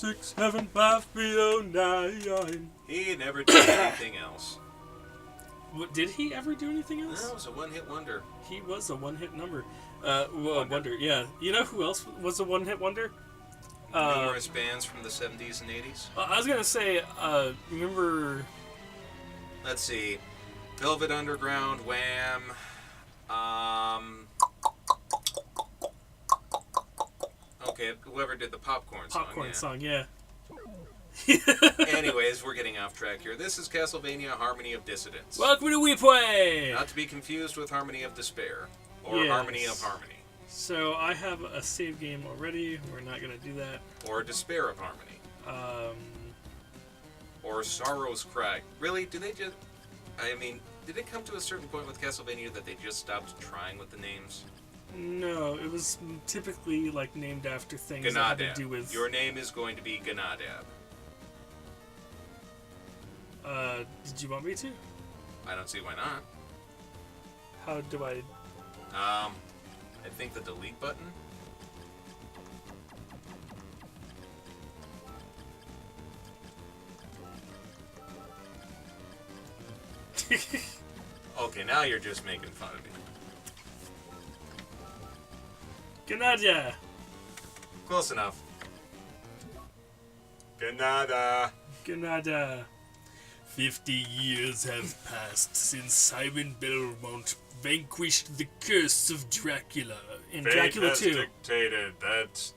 6, 7, 5, 3, 9. He never did anything else. What, did he ever do anything else? No, it was a one-hit wonder. He was a one-hit wonder. Yeah. You know who else was a one-hit wonder? Numerous bands from the 70s and 80s. I was gonna say, remember... Let's see. Velvet Underground, Wham. Okay, whoever did the popcorn song, yeah. Anyways, we're getting off track here. This is Castlevania Harmony of Dissonance. Welcome to Pway! Not to be confused with Harmony of Despair. Or Harmony of Harmony. So I have a save game already. We're not going to do that. Or Despair of Harmony. Or Sorrow's Cry. Really? Do they just... I mean, did it come to a certain point with Castlevania that they just stopped trying with the names? No, it was typically like named after things Gunnadaa. that had to do with... Your name is going to be Gunnadaa. Did you want me to? I don't see why not. How do I... I think the delete button. Okay, now you're just making fun of me. Gunnadaa! Close enough. Gunnadaa. Gunnadaa. 50 years have passed since Simon Belmont vanquished the curse of Dracula in Dracula 2. Dictated that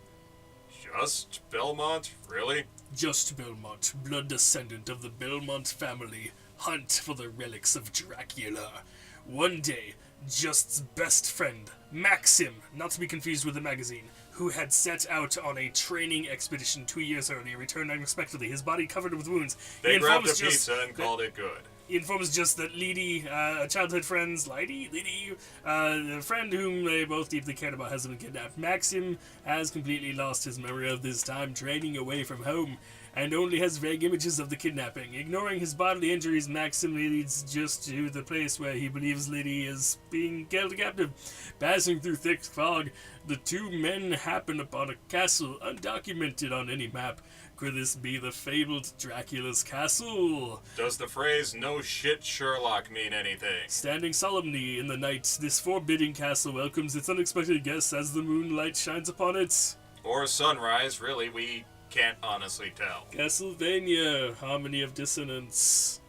just Belmont? Really? Just Belmont, blood descendant of the Belmont family, hunt for the relics of Dracula. One day, Just's best friend, Maxim, not to be confused with the magazine, who had set out on a training expedition 2 years earlier, returned unexpectedly, his body covered with wounds. They grabbed a pizza and called it good. He informs just that Lydie, childhood friends, Lydie, a friend whom they both deeply cared about, has been kidnapped. Maxim has completely lost his memory of this time training away from home, and only has vague images of the kidnapping. Ignoring his bodily injuries, Maxim leads just to the place where he believes Lydie is being held captive. Passing through thick fog, the two men happen upon a castle undocumented on any map. Could this be the fabled Dracula's castle? Does the phrase "no shit Sherlock" mean anything? Standing solemnly in the night, this forbidding castle welcomes its unexpected guests as the moonlight shines upon it. Or sunrise, really, we can't honestly tell. Castlevania, Harmony of Dissonance.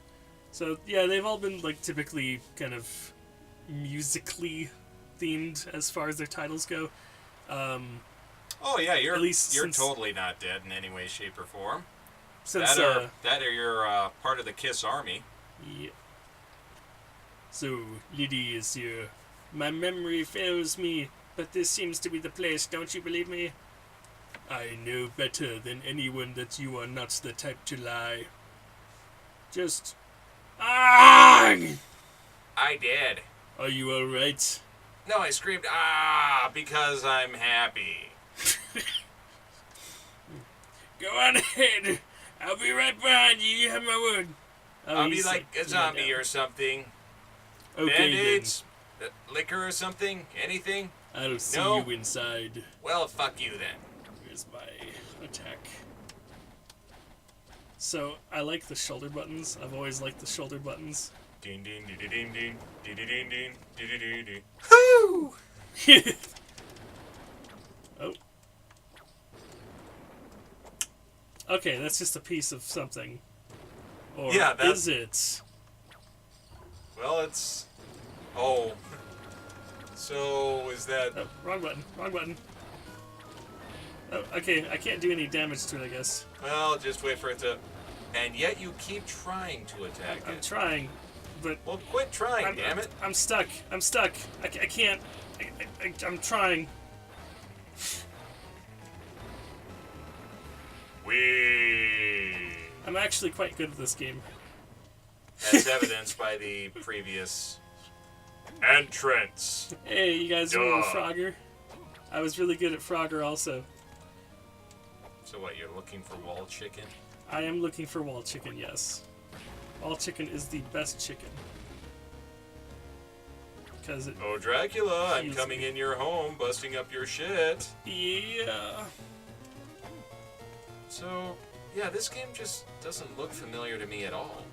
So, yeah, they've all been, like, typically kind of musically themed as far as their titles go. Oh yeah, you're since, totally not dead in any way, shape, or form. Since, that or you're part of the Kiss Army. Yeah. So, Lydie is here. My memory fails me, but this seems to be the place, don't you believe me? I know better than anyone that you are not the type to lie. Just... Ah! I did. Are you alright? No, I screamed, "Ah!" because I'm happy. Go on ahead. I'll be right behind you. You have my word. I'll be like a zombie or something. Okay, Band-Aids? Liquor or something? Anything? I'll see you inside. Well, fuck you then. Here's my attack. So, I like the shoulder buttons. I've always liked the shoulder buttons. Ding ding ding ding ding ding ding ding ding ding ding. Whoo! Oh. Okay, that's just a piece of something. Or yeah, is it? Well, it's... Oh. So, is that... Oh, wrong button. Wrong button. Oh, okay, I can't do any damage to it, I guess. Well, just wait for it to... And yet you keep trying to attack it. I'm trying, but... Well, quit trying, damn it. I'm stuck. I'm stuck. I can't... I'm trying. I'm actually quite good at this game. As evidenced by the previous entrance. Hey, you guys remember Frogger? I was really good at Frogger also. So what, you're looking for wall chicken? I am looking for wall chicken, yes. Wall chicken is the best chicken. Oh, Dracula, I'm coming in your home, busting up your shit. Yeah. So, yeah, this game just doesn't look familiar to me at all.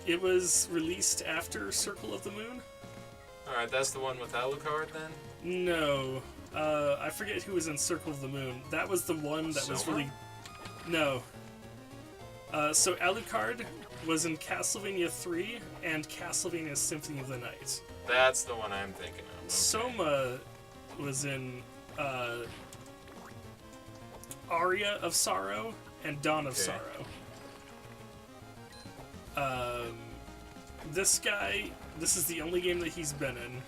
It was released after Circle of the Moon. Alright, that's the one with Alucard then? No. I forget who was in Circle of the Moon. That was the one that was Soma? really... No. So Alucard was in Castlevania 3 and Castlevania Symphony of the Night. That's the one I'm thinking of. Okay. Soma was in Aria of Sorrow and Dawn of Sorrow. This guy, this is the only game that he's been in.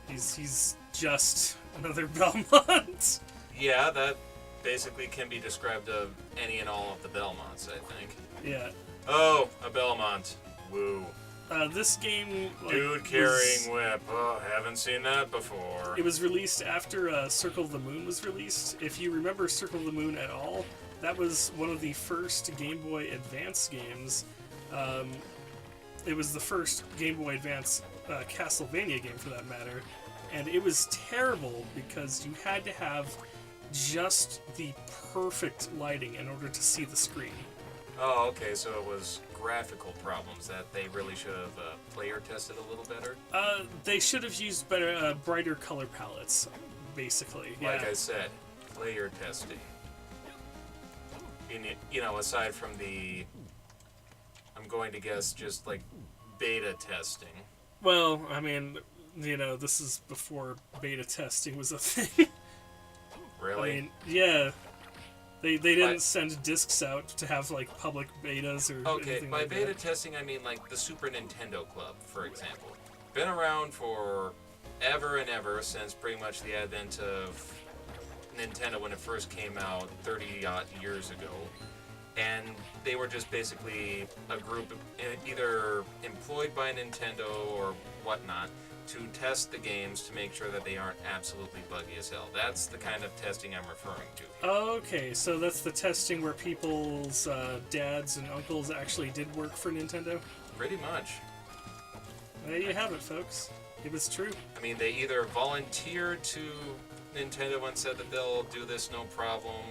He's just another Belmont. Yeah, that basically can be described of any and all of the Belmonts, I think. Yeah. Oh, a Belmont. Woo. This game, like, Dude carrying whip. Oh, haven't seen that before. It was released after Circle of the Moon was released. If you remember Circle of the Moon at all, that was one of the first Game Boy Advance games. It was the first Game Boy Advance Castlevania game, for that matter, and it was terrible because you had to have just the perfect lighting in order to see the screen. Oh, okay, so it was graphical problems that they really should have player tested a little better? They should have used better, brighter color palettes, basically. Like Yeah. I said, player testing. You know, aside from the, I'm going to guess, just like beta testing. Well, I mean, you know, this is before beta testing was a thing. Really? I mean, yeah. They didn't send discs out to have, like, public betas or Okay, anything by like beta that. testing I mean like the Super Nintendo Club, for example. Been around for ever and ever since pretty much the advent of Nintendo when it first came out 30-odd years ago. And they were just basically a group either employed by Nintendo or whatnot to test the games to make sure that they aren't absolutely buggy as hell. That's the kind of testing I'm referring to here. Okay, so that's the testing where people's dads and uncles actually did work for Nintendo? Pretty much. There you have it, folks. It was true. I mean, they either volunteered to Nintendo and said that they'll do this no problem,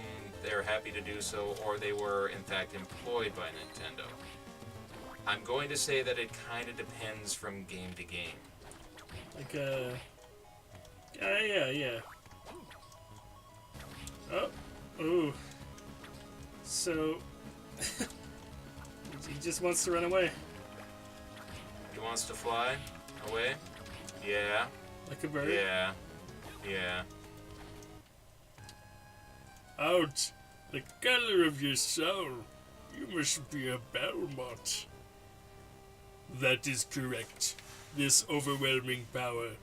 they're happy to do so, or they were, in fact, employed by Nintendo. I'm going to say that it kind of depends from game to game. Like, yeah. Oh, ooh. So, he just wants to run away. He wants to fly away? Yeah. Like a bird? Yeah. Yeah. Ouch! The color of your soul. You must be a Belmont. That is correct. This overwhelming power.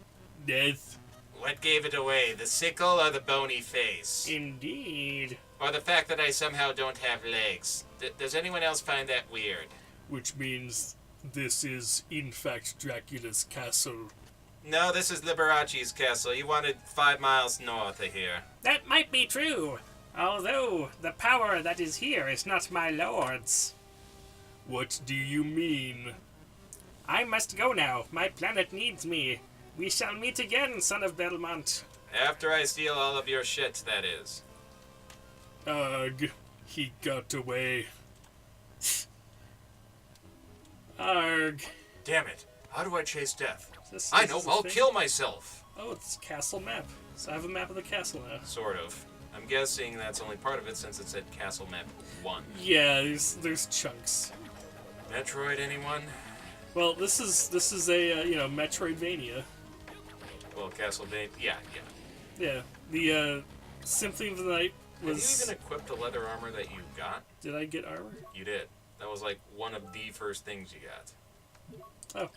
Death. What gave it away, the sickle or the bony face? Indeed. Or the fact that I somehow don't have legs? Does anyone else find that weird? Which means this is, in fact, Dracula's castle. No, this is Liberace's castle. You wanted 5 miles north of here. That might be true, although the power that is here is not my lord's. What do you mean? I must go now. My planet needs me. We shall meet again, son of Belmont. After I steal all of your shit, that is. Ugh, he got away. Arg. Damn it. How do I chase death? This I know, a I'll thing? kill myself. Oh, it's castle map. So I have a map of the castle now. Sort of. I'm guessing that's only part of it since it said Castle Map 1. Yeah, there's chunks. Metroid, anyone? Well, this is a Metroidvania. Well, Castlevania, yeah. Yeah, the Symphony of the Night was. Have you even equipped the leather armor that you got? Did I get armor? You did. That was like one of the first things you got. Oh.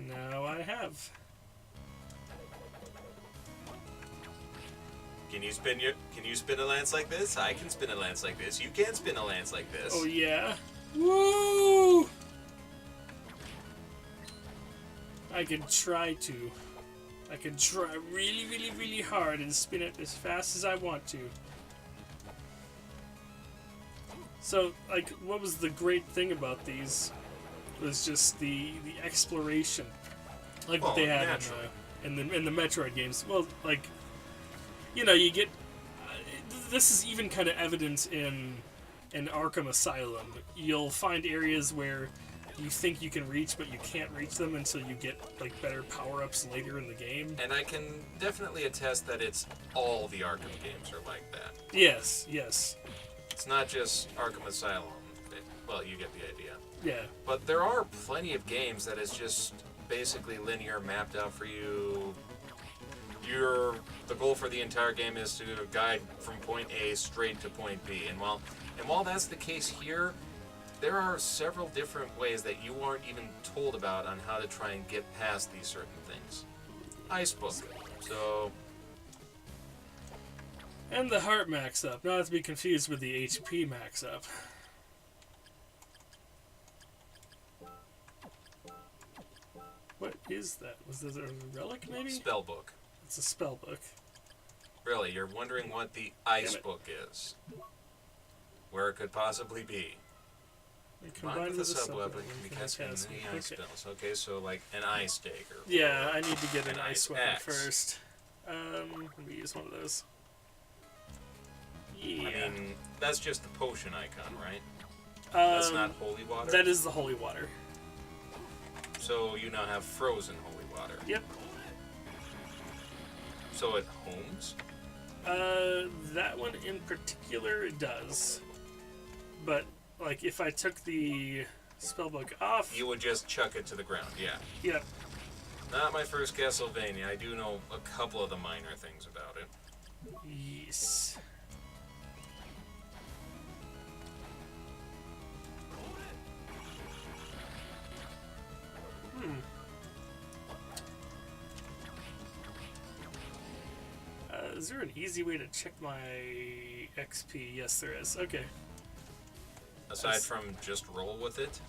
Now I have. Can you spin a lance like this? I can spin a lance like this. You can't spin a lance like this. Oh yeah. Woo! I can try to. I can try really, really, really hard and spin it as fast as I want to. So, like, what was the great thing about these? Was just the exploration, like what they had in the Metroid games. Well, like, you know, you get this is even kind of evident in Arkham Asylum. You'll find areas where you think you can reach, but you can't reach them until you get like better power-ups later in the game. And I can definitely attest that it's all the Arkham games are like that. Yes, yes. It's not just Arkham Asylum. Well, you get the idea. Yeah. But there are plenty of games that is just basically linear, mapped out for you. The goal for the entire game is to guide from point A straight to point B. And while that's the case here, there are several different ways that you aren't even told about on how to try and get past these certain things. Icebook. So. And the heart max up, not to be confused with the HP max up. What is that? Was there a relic, maybe? Spellbook. It's a spell book. Really, you're wondering what the ice book is? Where it could possibly be? Combined with a a sub-weapon can be cast with many ice spells. Okay, so like an ice dagger. Yeah, I need to get an ice weapon axe. first. Let me use one of those. Yeah. I mean, that's just the potion icon, right? That's not holy water? That is the holy water. So you now have frozen holy water. Yep. So it homes? That one in particular it does. But, like, if I took the spellbook off... You would just chuck it to the ground, yeah. Yep. Not my first Castlevania. I do know a couple of the minor things about it. Yes. Is there an easy way to check my XP? Yes, there is. Okay. Aside from just roll with it?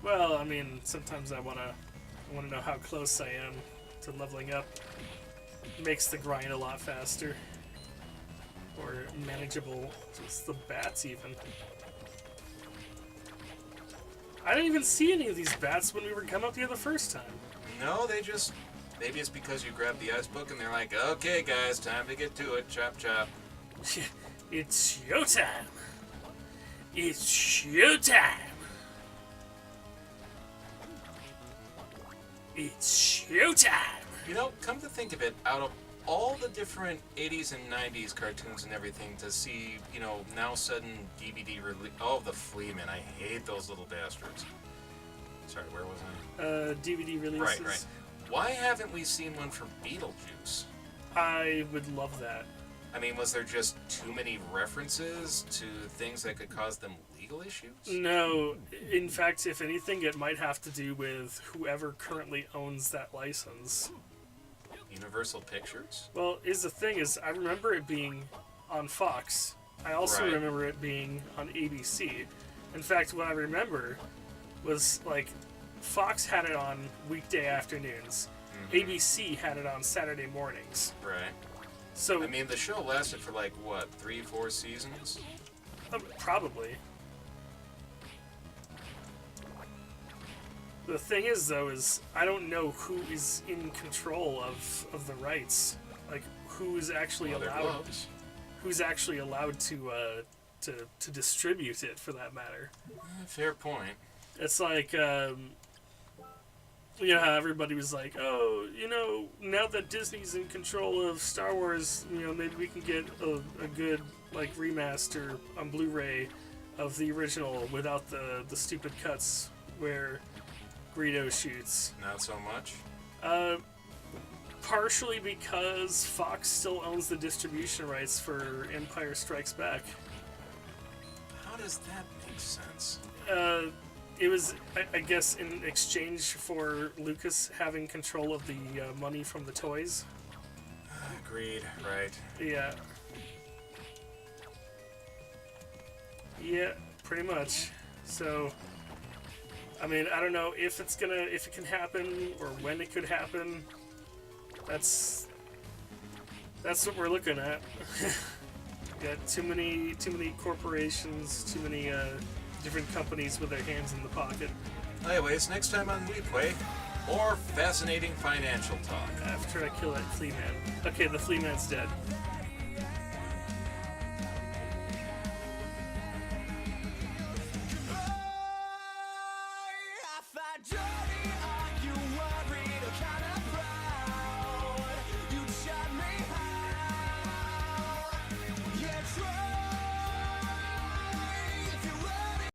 Well, I mean, sometimes I wanna know how close I am to leveling up. Makes the grind a lot faster. Or manageable. Just the bats, even. I didn't even see any of these bats when we were coming up here the first time. No, they just... Maybe it's because you grabbed the ice book and they're like, okay, guys, time to get to it. Chop, chop. It's showtime. It's showtime. It's showtime. You know, come to think of it, out of all the different 80s and 90s cartoons and everything to see, you know, now sudden DVD release... Oh, the Fleamen. I hate those little bastards. Sorry, where was I? DVD releases. Right. Why haven't we seen one for Beetlejuice? I would love that. I mean, was there just too many references to things that could cause them legal issues? No. In fact, if anything, it might have to do with whoever currently owns that license. Universal Pictures? Well, the thing is, I remember it being on Fox. I also remember it being on ABC. In fact, what I remember was, like, Fox had it on weekday afternoons. Mm-hmm. ABC had it on Saturday mornings. Right. So I mean, the show lasted for like what, 3-4 seasons? Probably. The thing is, though, is I don't know who is in control of the rights. Like, who is actually allowed? Who's actually allowed to distribute it, for that matter? Fair point. It's like, you know how everybody was like, oh, you know, now that Disney's in control of Star Wars, you know, maybe we can get a good, like, remaster on Blu-ray of the original without the stupid cuts where Greedo shoots. Not so much? Partially because Fox still owns the distribution rights for Empire Strikes Back. How does that make sense? It was, I guess, in exchange for Lucas having control of the money from the toys. Agreed, right. Yeah. Yeah, pretty much. So, I mean, I don't know if it can happen or when it could happen. That's what we're looking at. Got too many corporations, too many different companies with their hands in the pocket. Anyways, next time on Pway, more fascinating financial talk. After I kill that flea man. Okay, the flea man's dead.